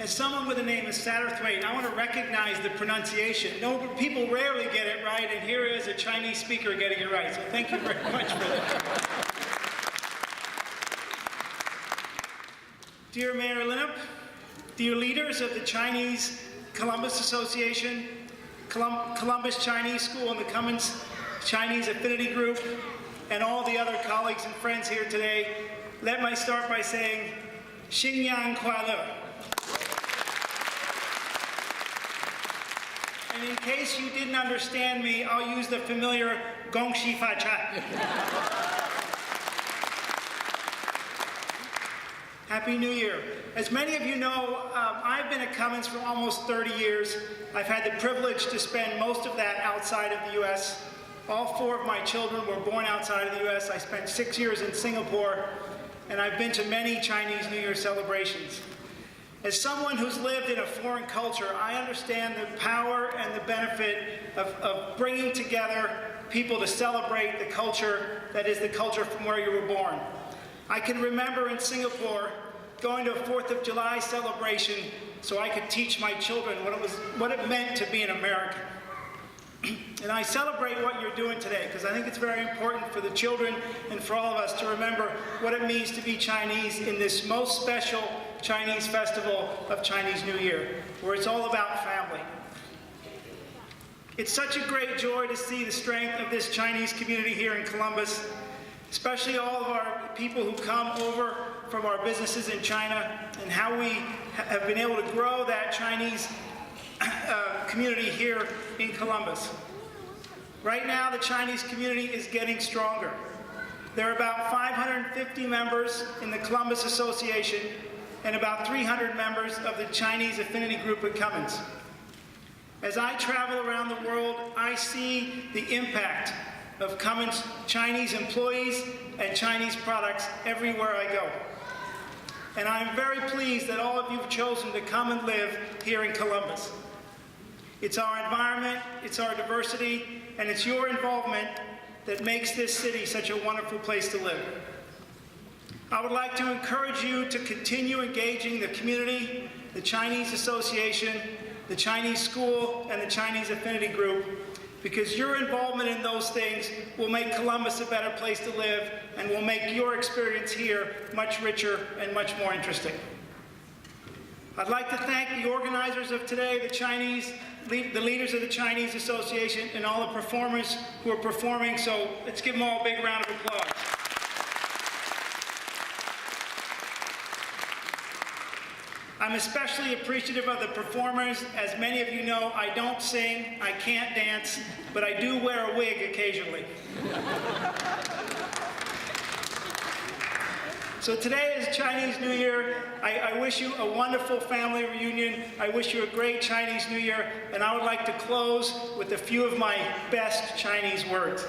As someone with the name of Satterthwaite, I want to recognize the pronunciation. No, people rarely get it right, and here is a Chinese speaker getting it right. So thank you very much for that. Dear Mayor Linnup, dear leaders of the Chinese Columbus Association, Columbus Chinese School, and the Cummins Chinese Affinity Group, and all the other colleagues and friends here today, let me start by saying, Xinyan Kuai Le. And in case you didn't understand me, I'll use the familiar Gong Xi Fa Chat. Happy New Year. As many of you know, I've been at Cummins for almost 30 years. I've had the privilege to spend most of that outside of the U.S. All 4 of my children were born outside of the U.S. I spent 6 years in Singapore, and I've been to many Chinese New Year celebrations. As someone who's lived in a foreign culture, I understand the power and the benefit of bringing together people to celebrate the culture that is the culture from where you were born. I can remember in Singapore going to a 4th of July celebration so I could teach my children what it meant to be an American. And I celebrate what you're doing today because I think it's very important for the children and for all of us to remember what it means to be Chinese in this most special Chinese festival of Chinese New Year, where it's all about family. It's such a great joy to see the strength of this Chinese community here in Columbus, especially all of our people who come over from our businesses in China, and how we have been able to grow that Chinese community here in Columbus. Right now, the Chinese community is getting stronger. There are about 550 members in the Columbus Association and about 300 members of the Chinese Affinity Group at Cummins. As I travel around the world, I see the impact of Cummins Chinese employees and Chinese products everywhere I go. And I'm very pleased that all of you have chosen to come and live here in Columbus. It's our environment, it's our diversity, and it's your involvement that makes this city such a wonderful place to live. I would like to encourage you to continue engaging the community, the Chinese Association, the Chinese School, and the Chinese Affinity Group, because your involvement in those things will make Columbus a better place to live and will make your experience here much richer and much more interesting. I'd like to thank the organizers of today, the leaders of the Chinese Association, and all the performers who are performing, so let's give them all a big round of applause. I'm especially appreciative of the performers. As many of you know, I don't sing, I can't dance, but I do wear a wig occasionally. So today is Chinese New Year. I wish you a wonderful family reunion. I wish you a great Chinese New Year, and I would like to close with a few of my best Chinese words.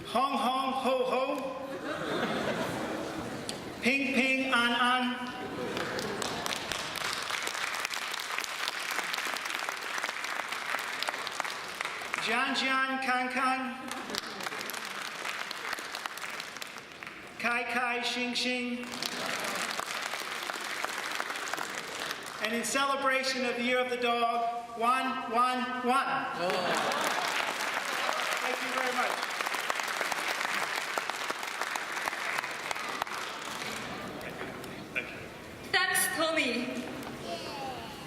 Hong hong ho ho, ping ping an an, Jian Jian Kan Kan, Kai Kai Xing Xing. And in celebration of the Year of the Dog, Wan Wan Wan. Oh. Thank you very much. Thanks, Tony.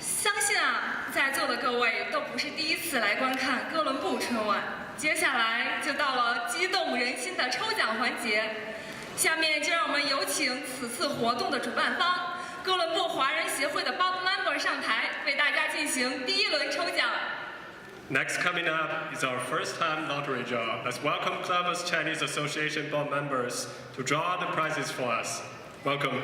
相信啊，在座的各位都不是第一次来观看哥伦布春晚。接下来就到了激动人心的抽奖环节，下面就让我们有请此次活动的主办方哥伦布华人协会的 board member 上台，为大家进行第一轮抽奖。Next coming up is our first-time lottery draw. Let's welcome Columbus Chinese Association board members to draw the prizes for us. Welcome.